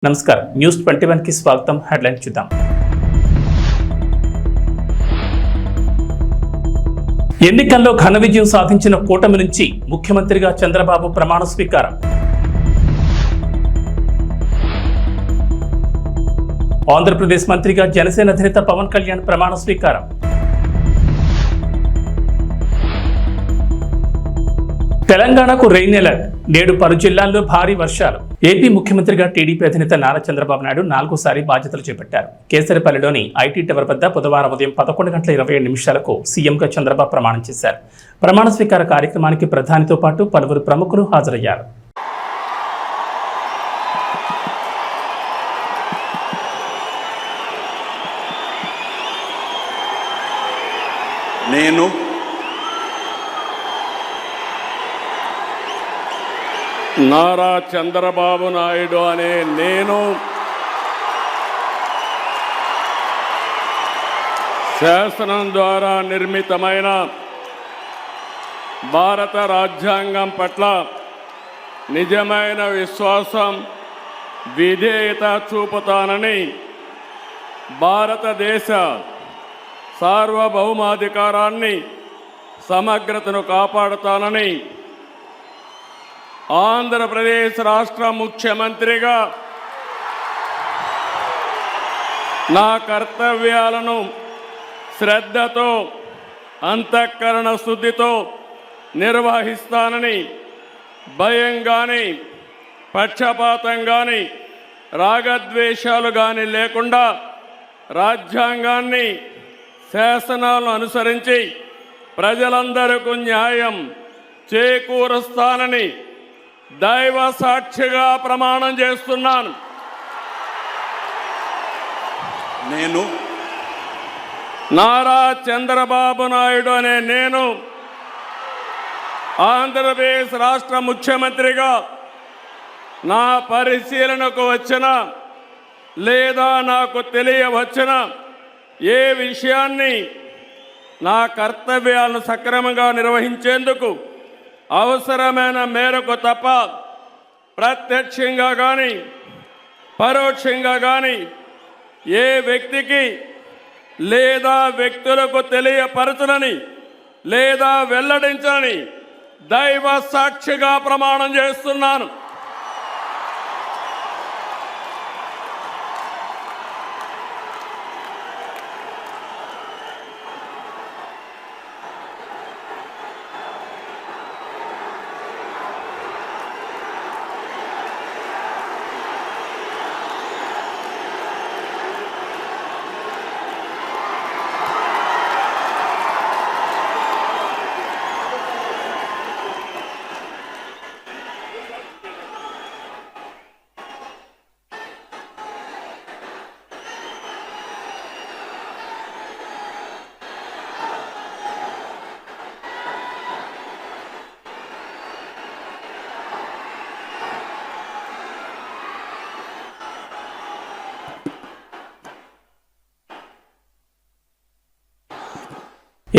నమస్కారం న్యూస్ 21 కి స్వాగతం. హెడ్లైన్ చూద్దాం. ఎన్నికల్లో ఘన విజయం సాధించిన కూటమి నుంచి ముఖ్యమంత్రిగా చంద్రబాబు ప్రమాణ స్వీకారం. ఆంధ్రప్రదేశ్ మంత్రిగా జనసేన అధినేత పవన్ కళ్యాణ్ ప్రమాణ స్వీకారం. తెలంగాణకు రెయిన్ అలర్ట్, నేడు పలు జిల్లాల్లో భారీ వర్షాలు. ఏపీ ముఖ్యమంత్రిగా టీడీపీ అధినేత నారా చంద్రబాబు నాయుడు 4వ బాధ్యతలు చేపట్టారు. కేసరిపల్లిలోని ఐటీ టవర్ వద్ద బుధవారం ఉదయం 11:27 సీఎంగా చంద్రబాబు ప్రమాణం చేశారు. ప్రమాణ స్వీకార కార్యక్రమానికి ప్రధానితో పాటు పలువురు ప్రముఖులు హాజరయ్యారు. నేను నారా చంద్రబాబు నాయుడు అనే నేను శాసనం ద్వారా నిర్మితమైన భారత రాజ్యాంగం పట్ల నిజమైన విశ్వాసం, విధేయత చూపుతానని, భారతదేశ సార్వభౌమాధికారాన్ని, సమగ్రతను కాపాడుతానని, ఆంధ్రప్రదేశ్ రాష్ట్ర ముఖ్యమంత్రిగా నా కర్తవ్యాలను శ్రద్ధతో, అంతఃకరణ శుద్ధితో నిర్వహిస్తానని, భయం కానీ, పక్షపాతం కానీ, రాగద్వేషాలు కానీ లేకుండా రాజ్యాంగాన్ని, శాసనాలను అనుసరించి ప్రజలందరికీ న్యాయం చేకూరుస్తానని దైవ సాక్షిగా ప్రమాణం చేస్తున్నాను. నేను నారా చంద్రబాబు నాయుడు అనే నేను ఆంధ్రప్రదేశ్ రాష్ట్ర ముఖ్యమంత్రిగా నా పరిశీలనకు వచ్చిన లేదా నాకు తెలియవచ్చిన ఏ విషయాన్ని నా కర్తవ్యాలను సక్రమంగా నిర్వహించేందుకు అవసరమైన మేరకు తప్ప ప్రత్యక్షంగా కానీ పరోక్షంగా కానీ ఏ వ్యక్తికి లేదా వ్యక్తులకు తెలియపరచనని లేదా వెల్లడించని దైవ సాక్షిగా ప్రమాణం చేస్తున్నాను.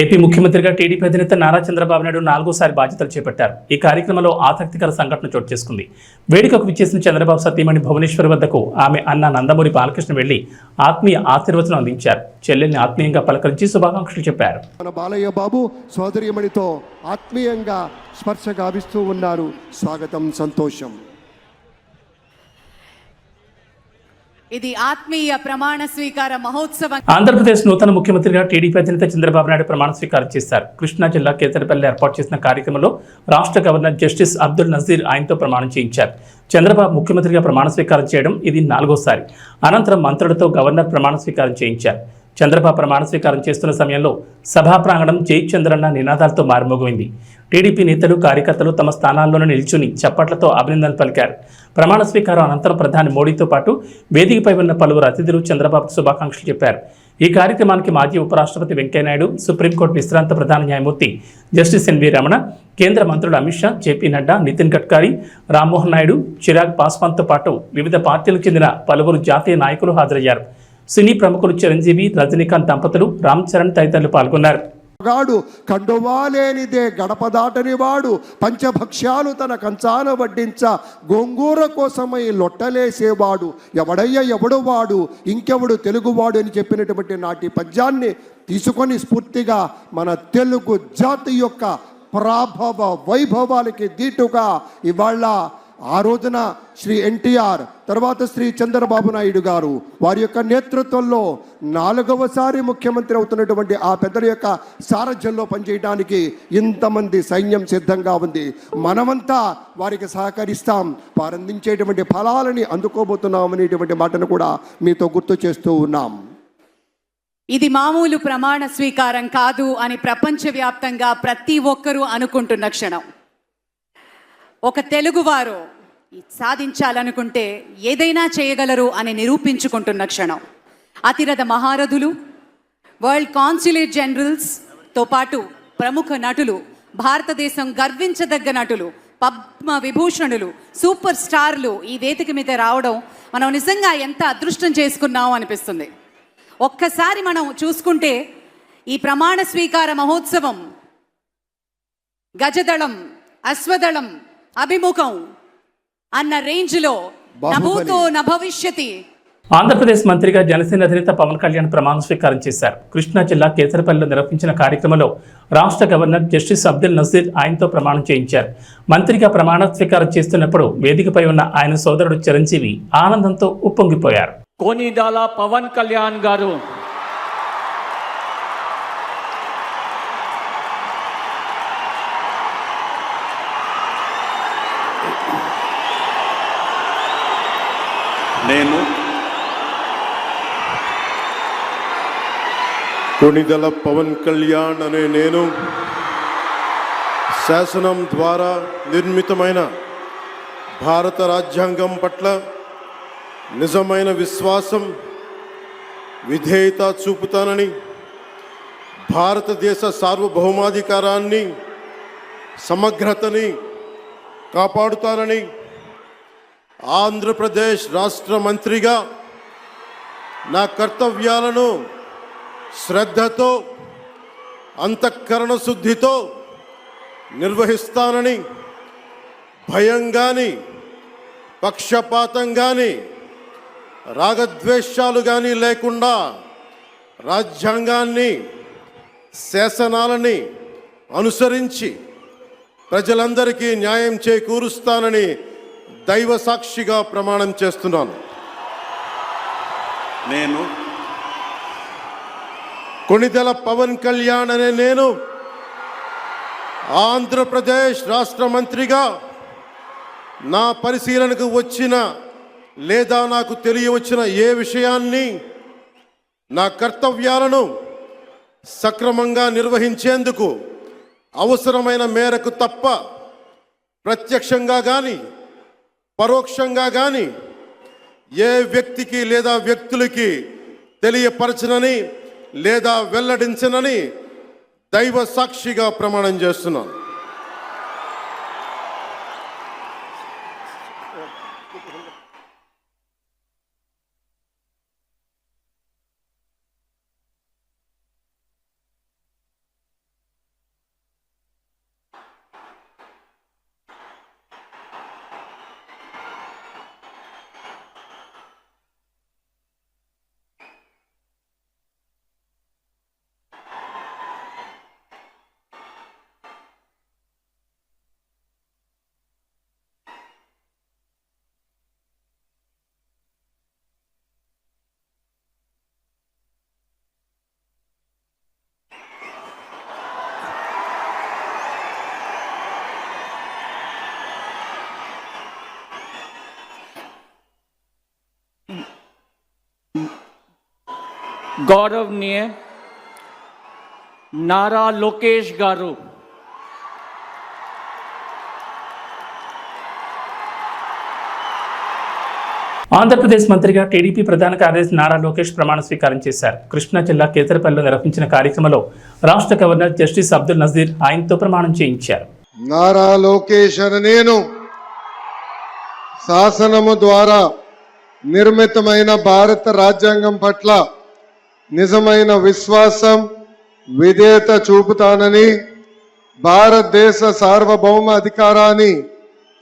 ఏపీ ముఖ్యమంత్రిగా టీడీపీ అధినేత నారా చంద్రబాబు నాయుడు 4వ బాధ్యతలు చేపట్టారు. ఈ కార్యక్రమంలో ఆసక్తికర సంఘటన చోటు చేసుకుంది. వేడుకకు విచ్చేసిన చంద్రబాబు సతీమణి భువనేశ్వరి వద్దకు ఆమె అన్న నందమూరి బాలకృష్ణ వెళ్లి ఆత్మీయ ఆశీర్వచనం అందించారు. చెల్లెల్ని ఆత్మీయంగా పలకరించి శుభాకాంక్షలు చెప్పారు. మన బాలయ్య బాబు సోదరిమణితో ఆత్మీయంగా స్పర్శ గావిస్తూ ఉన్నారు. స్వాగతం, సంతోషం. ఇది ఆత్మీయ ప్రమాణ స్వీకార మహోత్సవం. ఆంధ్రప్రదేశ్ నూతన ముఖ్యమంత్రిగా టీడీపీ అధినేత చంద్రబాబు నాయుడు ప్రమాణ స్వీకారం చేశారు. కృష్ణా జిల్లా కేతరపల్లి ఏర్పాటు చేసిన కార్యక్రమంలో రాష్ట్ర గవర్నర్ జస్టిస్ అబ్దుల్ నజీర్ ఆయనతో ప్రమాణం చేయించారు. చంద్రబాబు ముఖ్యమంత్రిగా ప్రమాణ స్వీకారం చేయడం ఇది 4వ. అనంతరం మంత్రులతో గవర్నర్ ప్రమాణ స్వీకారం చేయించారు. చంద్రబాబు ప్రమాణ స్వీకారం చేస్తున్న సమయంలో సభా ప్రాంగణం జై చంద్రన్న నినాదాలతో మారుమోగింది. టీడీపీ నేతలు, కార్యకర్తలు తమ స్థానాల్లోనే నిల్చుని చప్పట్లతో అభినందనలు పలికారు. ప్రమాణ స్వీకారం అనంతరం ప్రధాని మోడీతో పాటు వేదికపై ఉన్న పలువురు అతిథులు చంద్రబాబుకు శుభాకాంక్షలు చెప్పారు. ఈ కార్యక్రమానికి మాజీ ఉపరాష్ట్రపతి వెంకయ్యనాయుడు, సుప్రీంకోర్టు విశ్రాంత ప్రధాన న్యాయమూర్తి జస్టిస్ ఎన్వి రమణ, కేంద్ర మంత్రులు అమిత్ షా, జేపీ నడ్డా, నితిన్ గడ్కరీ, రామ్మోహన్ నాయుడు, చిరాగ్ పాస్వాన్తో పాటు వివిధ పార్టీలకు చెందిన పలువురు జాతీయ నాయకులు హాజరయ్యారు. సినీ ప్రముఖులు చిరంజీవి, రజనీకాంత్ దంపతులు, రామ్ చరణ్ తదితరులు పాల్గొన్నారు. గాడు కండువాలేనిదే గడప దాటని వాడు పంచభక్ష్యాలు తన కంచాన వడ్డించ గోంగూర కోసమై లొట్టలేసేవాడు ఎవడు వాడు ఇంకెవడు తెలుగువాడు అని చెప్పినటువంటి నాటి పద్యాన్ని తీసుకొని స్ఫూర్తిగా మన తెలుగు జాతి యొక్క ప్రాభవ వైభవాలకి దీటుగా ఇవాళ ఆ రోజున శ్రీ ఎన్టీఆర్ తర్వాత శ్రీ చంద్రబాబు నాయుడు గారు వారి యొక్క నేతృత్వంలో 4వసారి ముఖ్యమంత్రి అవుతున్నటువంటి ఆ పెద్దల యొక్క సారథ్యంలో పనిచేయడానికి ఇంతమంది సైన్యం సిద్ధంగా ఉంది. మనమంతా వారికి సహకరిస్తాం, వారు అందించేటువంటి ఫలాలని అందుకోబోతున్నాం అనేటువంటి మాటను కూడా మీతో గుర్తు చేస్తూ ఉన్నాం. ఇది మామూలు ప్రమాణ స్వీకారం కాదు అని ప్రపంచవ్యాప్తంగా ప్రతి ఒక్కరూ అనుకుంటున్న క్షణం. ఒక తెలుగువారు సాధించాలనుకుంటే ఏదైనా చేయగలరు అని నిరూపించుకుంటున్న క్షణం. అతిరథ మహారథులు, వరల్డ్ కాన్సులేట్ జనరల్స్తో పాటు ప్రముఖ నటులు, భారతదేశం గర్వించదగ్గ నటులు, పద్మ విభూషణులు, సూపర్ స్టార్లు ఈ వేదిక మీద రావడం మనం నిజంగా ఎంత అదృష్టం చేసుకున్నాం అనిపిస్తుంది. ఒక్కసారి మనం చూసుకుంటే ఈ ప్రమాణ స్వీకార మహోత్సవం గజదళం, అశ్వదళం, అభిముఖం అన్న రేంజ్లో నభూతో నభవిష్యతి. ఆంధ్రప్రదేశ్ మంత్రిగా జనసేన అధినేత పవన్ కళ్యాణ్ ప్రమాణ స్వీకారం చేశారు. కృష్ణా జిల్లా కేసరపల్లిలో నిర్వహించిన కార్యక్రమంలో రాష్ట్ర గవర్నర్ జస్టిస్ అబ్దుల్ నజీర్ ఆయనతో ప్రమాణం చేయించారు. మంత్రిగా ప్రమాణ స్వీకారం చేస్తున్నప్పుడు వేదికపై ఉన్న ఆయన సోదరుడు చిరంజీవి ఆనందంతో ఉప్పొంగిపోయారు. కొనిదాల పవన్ కళ్యాణ్ గారు నేను కొనిదల పవన్ కళ్యాణ్ అనే నేను శాసనం ద్వారా నిర్మితమైన భారత రాజ్యాంగం పట్ల నిజమైన విశ్వాసం, విధేయత చూపుతానని, భారతదేశ సార్వభౌమాధికారాన్ని, సమగ్రతని కాపాడుతానని, ఆంధ్రప్రదేశ్ రాష్ట్ర మంత్రిగా నా కర్తవ్యాలను శ్రద్ధతో, అంతఃకరణ శుద్ధితో నిర్వహిస్తానని, భయం కానీ, పక్షపాతం కానీ, రాగద్వేషాలు కానీ లేకుండా రాజ్యాంగాన్ని, శాసనాలని అనుసరించి ప్రజలందరికీ న్యాయం చేకూరుస్తానని దైవ సాక్షిగా ప్రమాణం చేస్తున్నాను. నేను కొనిదెల పవన్ కళ్యాణ్ అనే నేను ఆంధ్రప్రదేశ్ రాష్ట్ర మంత్రిగా నా పరిశీలనకు వచ్చిన లేదా నాకు తెలియవచ్చిన ఏ విషయాన్ని, నా కర్తవ్యాలను సక్రమంగా నిర్వహించేందుకు అవసరమైన మేరకు తప్ప ప్రత్యక్షంగా కానీ పరోక్షంగా కానీ ఏ వ్యక్తికి లేదా వ్యక్తులకి తెలియపరచనని లేదా వెల్లడించనని దైవ సాక్షిగా ప్రమాణం చేస్తున్నాను. गौरवनीय नारा लोकेश गारू ఆంధ్రప్రదేశ్ మంత్రిగా టీడీపీ ప్రధాన కార్యదర్శి నారా లోకేష్ ప్రమాణ స్వీకారం చేశారు. కృష్ణా జిల్లా కేసరపల్లిలో నిర్వహించిన కార్యక్రమంలో రాష్ట్ర గవర్నర్ జస్టిస్ అబ్దుల్ నజీర్ ఆయనతో ప్రమాణం చేయించారు. నారా లోకేష్ అనే నేను శాసనము ద్వారా నిర్మితమైన భారత రాజ్యాంగం పట్ల నిజమైన విశ్వాసం, విధేయత చూపుతానని, భారతదేశ సార్వభౌమ అధికారాన్ని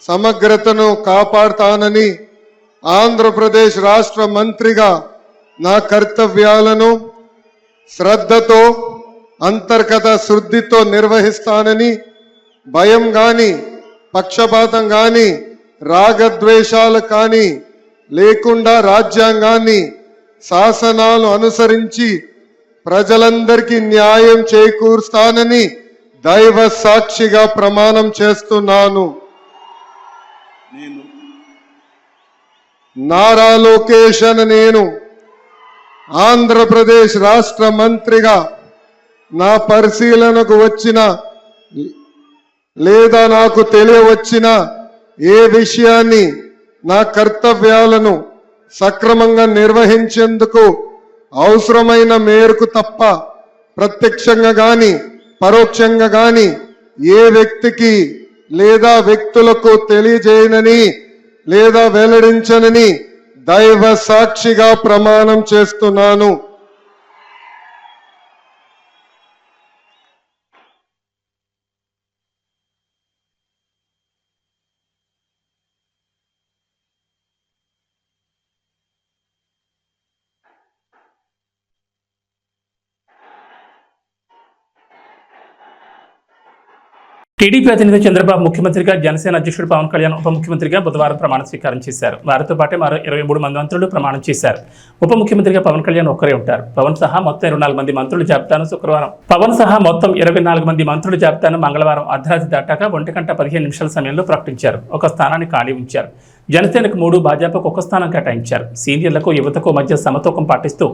సమగ్రతను కాపాడుతానని, ఆంధ్రప్రదేశ్ రాష్ట్ర మంత్రిగా నా కర్తవ్యాలను శ్రద్ధతో అంతర్గత శుద్ధితో నిర్వహిస్తానని, భయం గాని పక్షపాతం గాని రాగద్వేషాలు కానీ లేకుండా రాజ్యాంగాన్ని శాసనాలు అనుసరించి ప్రజలందరికీ న్యాయం చేకూరుస్తానని దైవ సాక్షిగా ప్రమాణం చేస్తున్నాను. నేను నారా లోకేష్ అనే నేను ఆంధ్రప్రదేశ్ రాష్ట్ర మంత్రిగా నా పరిశీలనకు వచ్చిన లేదా నాకు తెలియవచ్చిన ఏ విషయాన్ని నా కర్తవ్యాలను సక్రమంగా నిర్వహించేందుకు అవసరమైన మేరకు తప్ప ప్రత్యక్షంగా గాని పరోక్షంగా గాని ఏ వ్యక్తికి లేదా వ్యక్తులకు తెలియజేయనని లేదా వెల్లడించనని దైవ సాక్షిగా ప్రమాణం చేస్తున్నాను. టీడీపీ అధినేత చంద్రబాబు ముఖ్యమంత్రిగా, జనసేన అధ్యక్షుడు పవన్ కళ్యాణ్ ఉప ముఖ్యమంత్రిగా బుధవారం ప్రమాణ స్వీకారం చేశారు. వారితో పాటే మరో 23 మంది మంత్రులు ప్రమాణం చేశారు. ఉప ముఖ్యమంత్రిగా పవన్ కళ్యాణ్ ఒక్కరే ఉంటారు. పవన్ సహా మొత్తం 24 మంది మంత్రుల జాబితాను మంగళవారం అర్ధరాత్రి దాటాక 1:15 సమయంలో ప్రకటించారు. ఒక స్థానాన్ని ఖాళీ ఉంచారు. జనసేనకు 3, భాజపాకు 1 స్థానం కేటాయించారు. సీనియర్లకు, యువతకు మధ్య సమతూకం పాటిస్తూ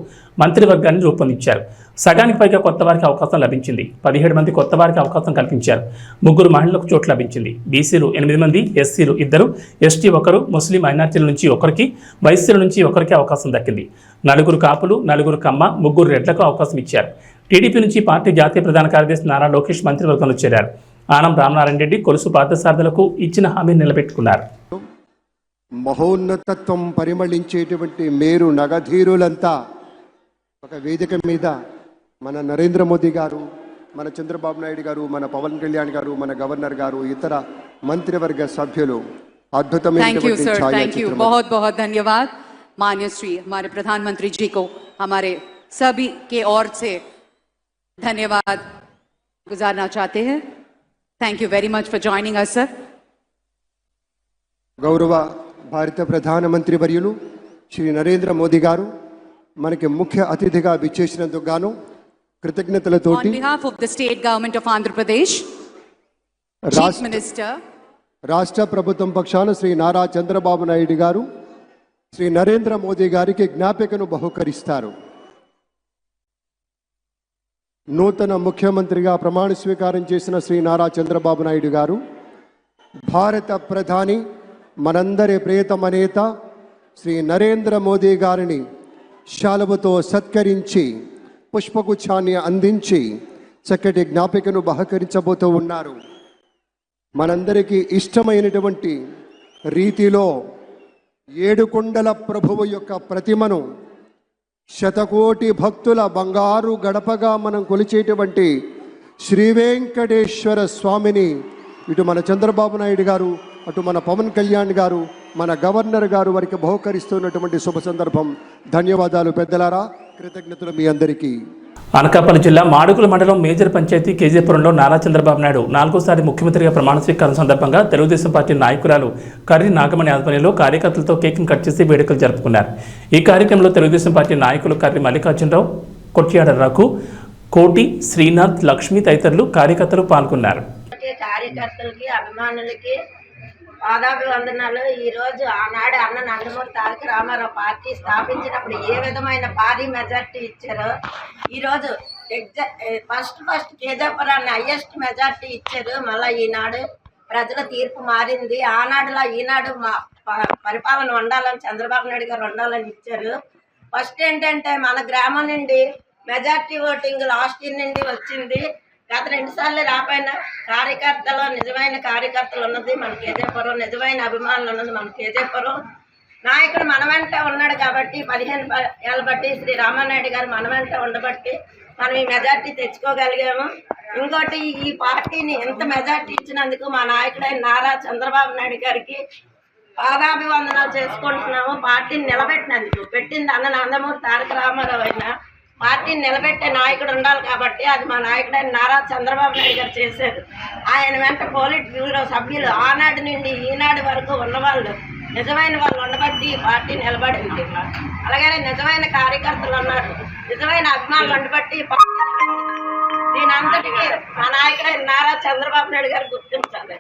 మంత్రివర్గాన్ని రూపొందించారు. సగానికి పైగా కొత్త వారికి అవకాశం లభించింది. 17 మంది కొత్త వారికి అవకాశం కల్పించారు. 3 మహిళలకు చోటు లభించింది. బీసీలు 8 మంది, ఎస్సీలు 2, ఎస్టీ 1, ముస్లిం మైనార్టీల నుంచి 1కి, వైశ్యుల నుంచి 1కి అవకాశం దక్కింది. 4 కాపులు, 4 కమ్మ, 3 రెడ్లకు అవకాశం ఇచ్చారు. టీడీపీ నుంచి పార్టీ జాతీయ ప్రధాన కార్యదర్శి నారా లోకేష్ మంత్రివర్గంలో చేరారు. ఆనం రామనారాయణ రెడ్డి, కొలుసు పార్థసారథులకు ఇచ్చిన హామీని నిలబెట్టుకున్నారు. మహోన్నతత్వం పరిమళించేటువంటి మేరు నగధీరులంతా ఒక వేదిక మీద మన నరేంద్ర మోదీ గారు, మన చంద్రబాబు నాయుడు గారు, మన పవన్ కళ్యాణ్ గారు, మన గవర్నర్ గారు, ఇతర మంత్రివర్గ సభ్యులు thank you sir, thank you, बहुत बहुत धन्यवाद माननीय श्री हमारे प्रधानमंत्री जी को हमारे सभी के ओर से धन्यवाद गुजारना चाहते हैं. Thank you very much for joining us sir. గౌరవ భారత ప్రధానమంత్రి వర్యులు శ్రీ నరేంద్ర మోదీ గారు మనకి ముఖ్య అతిథిగా విచ్చేసినందుకు గాను కృతజ్ఞతలతోటి On behalf of the state government of Andhra Pradesh, Chief Minister, రాష్ట్ర ప్రభుత్వం పక్షాన శ్రీ నారా చంద్రబాబు నాయుడు గారు శ్రీ నరేంద్ర మోదీ గారికి జ్ఞాపికను బహుకరిస్తారు. నూతన ముఖ్యమంత్రిగా ప్రమాణ స్వీకారం చేసిన శ్రీ నారా చంద్రబాబు నాయుడు గారు భారత ప్రధాని మనందరి ప్రియతమ నేత శ్రీ నరేంద్ర మోదీ గారిని శాలువతో సత్కరించి పుష్పగుచ్ఛాన్ని అందించి చక్కటి జ్ఞాపికను బహకరించబోతూ ఉన్నారు. మనందరికీ ఇష్టమైనటువంటి రీతిలో ఏడుకొండల ప్రభువు యొక్క ప్రతిమను శతకోటి భక్తుల బంగారు గడపగా మనం కొలిచేటువంటి శ్రీ వెంకటేశ్వర స్వామిని ఇటు మన చంద్రబాబు నాయుడు గారు, అటు మన పవన్ కళ్యాణ్ గారు, మన గవర్నర్ గారు వారికి బహుకరిస్తున్నటువంటి శుభ సందర్భం. ధన్యవాదాలు పెద్దలారా, కృతజ్ఞతలు మీ అందరికీ. అనకాపల్లి జిల్లా మాడుగుల మండలం మేజర్ పంచాయతీ కేజీపురంలో నారా చంద్రబాబు నాయుడు 4వ ముఖ్యమంత్రిగా ప్రమాణ స్వీకారం సందర్భంగా తెలుగుదేశం పార్టీ నాయకురాలు కర్రి నాగమణి ఆధ్వర్యంలో కార్యకర్తలతో కేక్ను కట్ చేసి వేడుకలు జరుపుకున్నారు. ఈ కార్యక్రమంలో తెలుగుదేశం పార్టీ నాయకులు కర్రి మల్లికార్జునరావు, కొట్యాడ రఘు, కోటి, శ్రీనాథ్, లక్ష్మి తదితరులు కార్యకర్తలు పాల్గొన్నారు. కార్యకర్తలకి, అభిమానులకి పాదాభివందనాలు. ఈరోజు ఆనాడు అన్న నందమూరి తారక రామారావు పార్టీ స్థాపించినప్పుడు ఏ విధమైన భారీ మెజార్టీ ఇచ్చారో ఈరోజు ఫస్ట్ కేజాపురాన్ని హైయెస్ట్ మెజార్టీ ఇచ్చారు. మళ్ళీ ఈనాడు ప్రజల తీర్పు మారింది. ఆనాడులా ఈనాడు మా పరిపాలన ఉండాలని చంద్రబాబు నాయుడు గారు ఉండాలని ఇచ్చారు. ఫస్ట్ ఏంటంటే మన గ్రామం నుండి మెజార్టీ ఓటింగ్ లాస్ట్ ఇయర్ నుండి వచ్చింది. గత 2 సార్లు రాపోయిన కార్యకర్తలు, నిజమైన కార్యకర్తలు ఉన్నది మన కేజీపురం, నిజమైన అభిమానులు ఉన్నది మన కేజీపురం. నాయకుడు మన వెంట ఉన్నాడు కాబట్టి 15 ఏళ్ళ బట్టి శ్రీ రామానాయుడు గారు మన వెంట ఉండబట్టి మనం ఈ మెజార్టీ తెచ్చుకోగలిగాము. ఇంకోటి ఈ పార్టీని ఎంత మెజార్టీ ఇచ్చినందుకు మా నాయకుడైన నారా చంద్రబాబు నాయుడు గారికి పాదాభివందనాలు చేసుకుంటున్నాము. పార్టీని నిలబెట్టినందుకు. పెట్టింది అన్న నందమూరి తారక రామారావు అయినా పార్టీని నిలబెట్టే నాయకుడు ఉండాలి కాబట్టి అది మా నాయకుడైన నారా చంద్రబాబు నాయుడు గారు చేశారు. ఆయన వెంట పోలిట్ బ్యూరో సభ్యులు ఆనాడు నుండి ఈనాడు వరకు ఉన్నవాళ్ళు నిజమైన వాళ్ళు ఉండబట్టి ఈ పార్టీ నిలబడింది. అలాగే నిజమైన కార్యకర్తలు ఉన్నారు, నిజమైన అభిమానులు ఉండబట్టి ఈ పార్టీ దీని అంతటికీ మా నాయకుడైన నారా చంద్రబాబు నాయుడు గారు గుర్తించాలి,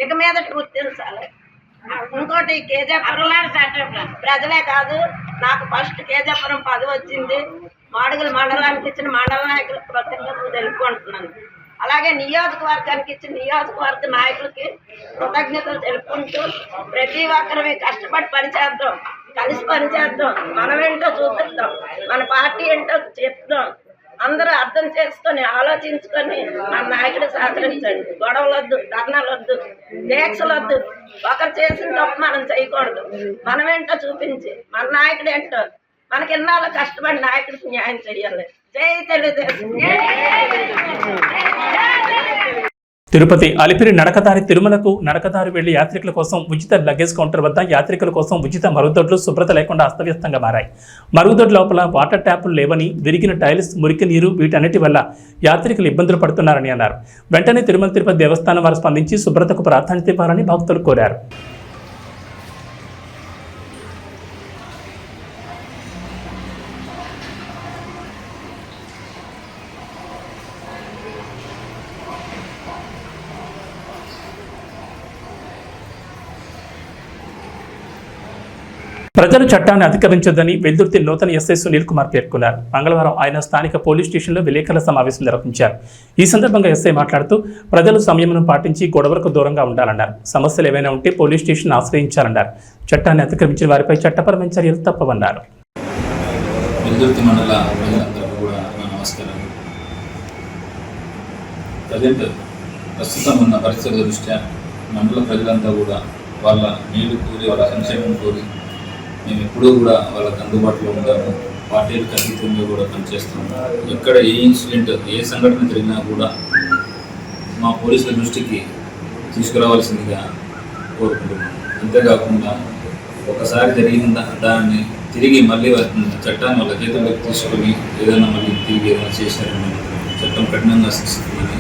ఇక మీదటి గుర్తించాలి. ఇంకోటి కేజీపురం ప్రజలే కాదు, నాకు ఫస్ట్ కేజీపురం 10 వచ్చింది. మాడుగుల మండలానికి ఇచ్చిన మండల నాయకులకు కృతజ్ఞతలు తెలుపుకుంటున్నాను. అలాగే నియోజకవర్గానికి ఇచ్చిన నియోజకవర్గ నాయకులకి కృతజ్ఞతలు తెలుపుకుంటూ ప్రతి ఒక్కరిని కష్టపడి పనిచేద్దాం, కలిసి పనిచేద్దాం, మనమేంటో చూపిద్దాం, మన పార్టీ ఏంటో చెప్దాం. అందరూ అర్థం చేసుకొని ఆలోచించుకొని మన నాయకుడు సహకరించండి. గొడవలు వద్దు, ధర్నాలు వద్దు, దీక్షలు వద్దు. ఒకరు చేసిన తప్పు మనం చేయకూడదు. మనమేంటో చూపించి మన నాయకుడు ఏంటో మనకి ఎన్నాళ్ళు కష్టపడి నాయకుడికి న్యాయం చేయాలి. జై తెలుగుదేశం. తిరుపతి అలిపిరి నడకదారి తిరుమలకు నడకదారి వెళ్లి యాత్రికుల కోసం ఉచిత లగేజ్ కౌంటర్ వద్ద యాత్రికుల కోసం ఉచిత మరుగుదొడ్లు శుభ్రత లేకుండా అస్తవ్యస్తంగా మారాయి. మరుగుదొడ్ల లోపల వాటర్ ట్యాపులు లేవని, విరిగిన టైల్స్, మురికి నీరు వీటన్నిటి వల్ల యాత్రికులు ఇబ్బందులు పడుతున్నారని అన్నారు. వెంటనే తిరుమల తిరుపతి దేవస్థానం వారు స్పందించి శుభ్రతకు ప్రాధాన్యత ఇవ్వాలని భక్తులు కోరారు. ప్రజలు చట్టాన్ని అతిక్రమించొద్దని వెల్దుర్తి నూతన ఎస్ఐ సునీల్ కుమార్ పేర్కొన్నారు. మంగళవారం ఆయన స్థానిక పోలీస్ స్టేషన్లో విలేకరుల సమావేశం నిర్వహించారు. ఈ సందర్భంగా ఎస్ఐ మాట్లాడుతూ ప్రజలు సంయమనం పాటించి గొడవలకు దూరంగా ఉండాలన్నారు. సమస్యలు ఏవైనా ఉంటే పోలీస్ స్టేషన్ ఆశ్రయించాలన్నారు. చట్టాన్ని అతిక్రమించిన వారిపై చట్టపరమైన చర్యలు తప్పవన్నారు. వెల్దుర్తి మండల ప్రజలందరికీ కూడా నమస్కారం. ప్రస్తుతం ఉన్న పరిస్థితుల దృష్ట్యా మండల ప్రజలంతా కూడా వాళ్ళ నీళ్లు కోరి, వాళ్ళ సంక్షేమం కోరి మేము ఎప్పుడూ కూడా వాళ్ళకి అందుబాటులో ఉంటాము. పార్టీలకు అతీతంగా కూడా పనిచేస్తాము. ఎక్కడ ఏ ఇన్సిడెంట్, ఏ సంఘటన జరిగినా కూడా మా పోలీసుల దృష్టికి తీసుకురావాల్సిందిగా కోరుకుంటున్నాం. అంతేకాకుండా ఒకసారి జరిగిన దాన్ని తిరిగి మళ్ళీ చట్టాన్ని వాళ్ళ చేతుల్లోకి తీసుకొని ఏదైనా మళ్ళీ తిరిగి ఏదైనా చేశారని చట్టం కఠినంగా శిక్షిస్తుందని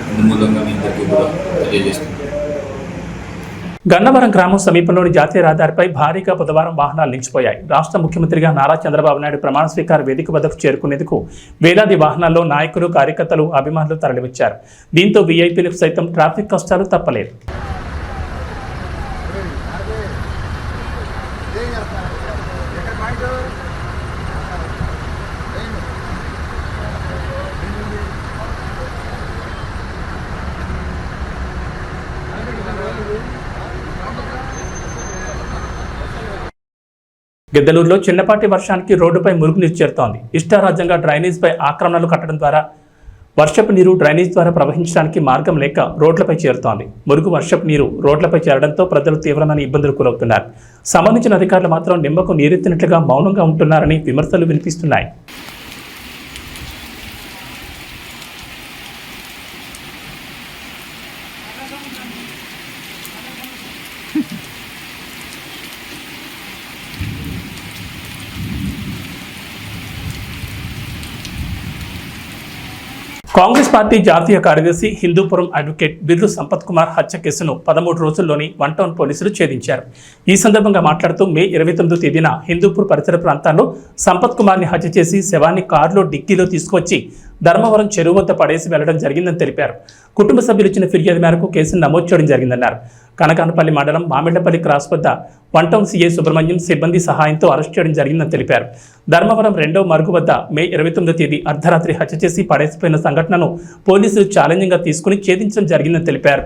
అందుమూలంగా మీ అందరికీ కూడా తెలియజేస్తున్నాం. గన్నవరం గ్రామం సమీపంలోని జాతీయ రహదారిపై భారీగా బుధవారం వాహనాలు నిలిచిపోయాయి. రాష్ట్ర ముఖ్యమంత్రిగా నారా చంద్రబాబు నాయుడు ప్రమాణ స్వీకార వేదిక వద్దకు చేరుకునేందుకు వేలాది వాహనాల్లో నాయకులు, కార్యకర్తలు, అభిమానులు తరలివచ్చారు. దీంతో వీఐపీలకు సైతం ట్రాఫిక్ కష్టాలు తప్పలేదు. గిద్దలూరులో చిన్నపాటి వర్షానికి రోడ్డుపై మురుగునీరు చేరుతోంది. ఇష్టారాజ్యంగా డ్రైనేజ్పై ఆక్రమణలు కట్టడం ద్వారా వర్షపు నీరు డ్రైనేజ్ ద్వారా ప్రవహించడానికి మార్గం లేక రోడ్లపై చేరుతోంది. మురుగు వర్షపు నీరు రోడ్లపై చేరడంతో ప్రజలు తీవ్రమైన ఇబ్బందులు గురవుతున్నారు. సంబంధించిన అధికారులు మాత్రం నిమ్మకు నీరెత్తినట్లుగా మౌనంగా ఉంటున్నారని విమర్శలు వినిపిస్తున్నాయి. కాంగ్రెస్ పార్టీ జాతీయ కార్యదర్శి హిందూపురం అడ్వకేట్ బిర్రు సంపత్ కుమార్ హత్య కేసును 13 రోజుల్లోని 1 టౌన్ పోలీసులు ఛేదించారు. ఈ సందర్భంగా మాట్లాడుతూ మే 29వ తేదీన హిందూపూర్ పరిసర ప్రాంతాల్లో సంపత్ కుమార్ని హత్య చేసి శవాన్ని కారులో డిక్కీలో తీసుకొచ్చి ధర్మవరం చెరువు వద్ద పడేసి వెళ్లడం జరిగిందని తెలిపారు. కుటుంబ సభ్యులు ఇచ్చిన ఫిర్యాదు మేరకు కేసును నమోదు చేయడం జరిగిందన్నారు. కనకానపల్లి మండలం మామిళ్లపల్లి క్రాస్ వద్ద 1 టౌన్ సీఐ సుబ్రహ్మణ్యం సిబ్బంది సహాయంతో అరెస్ట్ చేయడం జరిగిందని తెలిపారు. ధర్మవరం 2వ మరుగు వద్ద మే 29వ తేదీ అర్ధరాత్రి హత్య చేసి పడేసిపోయిన సంఘటనను పోలీసులు ఛాలెంజింగ్గా తీసుకుని ఛేదించడం జరిగిందని తెలిపారు.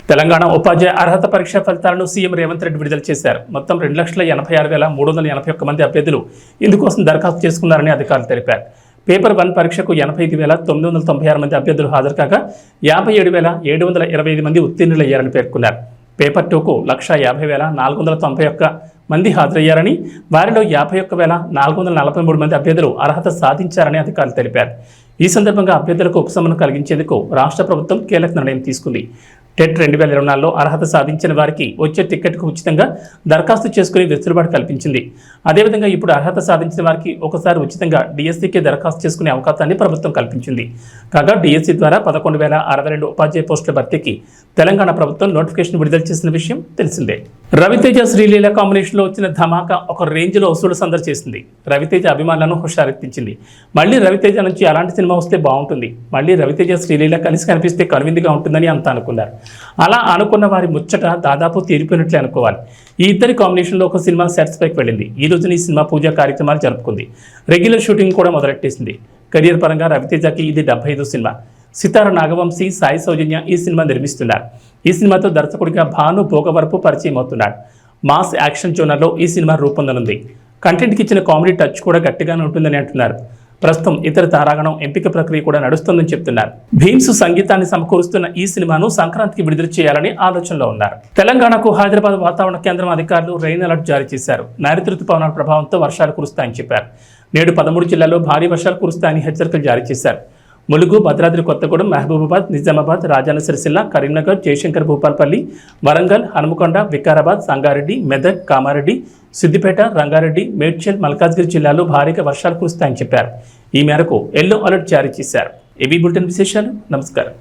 తెలంగాణ ఉపాధ్యాయ అర్హత పరీక్ష ఫలితాలను సీఎం రేవంత్ రెడ్డి విడుదల చేశారు. మొత్తం 2,86,381 మంది అభ్యర్థులు ఇందుకోసం దరఖాస్తు చేసుకున్నారని అధికారులు తెలిపారు. పేపర్ 1 పరీక్షకు 85,996 మంది అభ్యర్థులు హాజరు కాగా 57,725 మంది ఉత్తీర్ణులయ్యారని పేర్కొన్నారు. పేపర్ 2కు 1,50,491 మంది హాజరయ్యారని, వారిలో 51,443 మంది అభ్యర్థులు అర్హత సాధించారని అధికారులు తెలిపారు. ఈ సందర్భంగా అభ్యర్థులకు ఉపశమనం కలిగించేందుకు రాష్ట్ర ప్రభుత్వం కీలక నిర్ణయం తీసుకుంది. టెట్ 2024లో అర్హత సాధించిన వారికి వచ్చే టికెట్కు ఉచితంగా దరఖాస్తు చేసుకుని వెసులుబాటు కల్పించింది. అదేవిధంగా ఇప్పుడు అర్హత సాధించిన వారికి ఒకసారి ఉచితంగా డిఎస్సికి దరఖాస్తు చేసుకునే అవకాశాన్ని ప్రభుత్వం కల్పించింది. కాగా డిఎస్సి ద్వారా 11,062 ఉపాధ్యాయ పోస్టుల భర్తీకి తెలంగాణ ప్రభుత్వం నోటిఫికేషన్ విడుదల చేసిన విషయం తెలిసిందే. రవితేజ శ్రీలీల కాంబినేషన్లో వచ్చిన ధమాకా ఒక రేంజ్లో వసూలు సందడి చేసింది. రవితేజ అభిమానులను హుషారెత్తించింది. మళ్ళీ రవితేజ నుంచి అలాంటి సినిమా వస్తే బాగుంటుంది, మళ్ళీ రవితేజ శ్రీలీల కలిసి కనిపిస్తే కనువిందుగా ఉంటుందని అంతా అనుకున్నారు. అలా అనుకున్న వారి ముచ్చట దాదాపు తీరిపోయినట్లే అనుకోవాలి. ఈ ఇద్దరి కాంబినేషన్లో ఒక సినిమా సెట్స్ పైకి వెళ్ళింది. ఈ రోజున ఈ సినిమా పూజా కార్యక్రమాలు జరుపుకుంది. రెగ్యులర్ షూటింగ్ కూడా మొదలెట్టేసింది. కెరియర్ పరంగా రవితేజకి ఇది 75వ సినిమా. సితార నాగవంశీ, సాయి సౌజన్య ఈ సినిమా నిర్మిస్తున్నారు. ఈ సినిమాతో దర్శకుడిగా భాను భోగవరపు పరిచయం అవుతున్నాడు. మాస్ యాక్షన్ జోనర్లో ఈ సినిమా రూపొందనుంది. కంటెంట్కి ఇచ్చిన కామెడీ టచ్ కూడా గట్టిగానే ఉంటుందని అంటున్నారు. ప్రస్తుతం ఇతర తారాగణం ఎంపిక ప్రక్రియ కూడా నడుస్తుందని చెప్తున్నారు. భీమ్స్ సంగీతాన్ని సమకూరుస్తున్న ఈ సినిమాను సంక్రాంతికి విడుదల చేయాలని ఆలోచనలో ఉన్నారు. తెలంగాణకు హైదరాబాద్ వాతావరణ కేంద్రం అధికారులు రెయిన్ అలర్ట్ జారీ చేశారు. నైరుతి రుతుపవనాల ప్రభావంతో వర్షాలు కురుస్తాయని చెప్పారు. నేడు 13 జిల్లాల్లో భారీ వర్షాలు కురుస్తాయని హెచ్చరికలు జారీ చేశారు. ములుగు, భద్రాద్రి కొత్తగూడెం, మహబూబాబాద్, నిజామాబాద్, రాజన్న సిరిసిల్ల, కరీంనగర్, జయశంకర్ భూపాల్పల్లి, వరంగల్, హనుమకొండ, వికారాబాద్, సంగారెడ్డి, మెదక్, కామారెడ్డి, సిద్దిపేట, రంగారెడ్డి, మేడ్చల్, మల్కాజ్గిరి జిల్లాల్లో భారీగా వర్షాలు కురుస్తాయని చెప్పారు. ఈ మేరకు ఎల్లో అలర్ట్ జారీ చేశారు. ఏబీ బులెటిన్ విశేషాలు. నమస్కారం.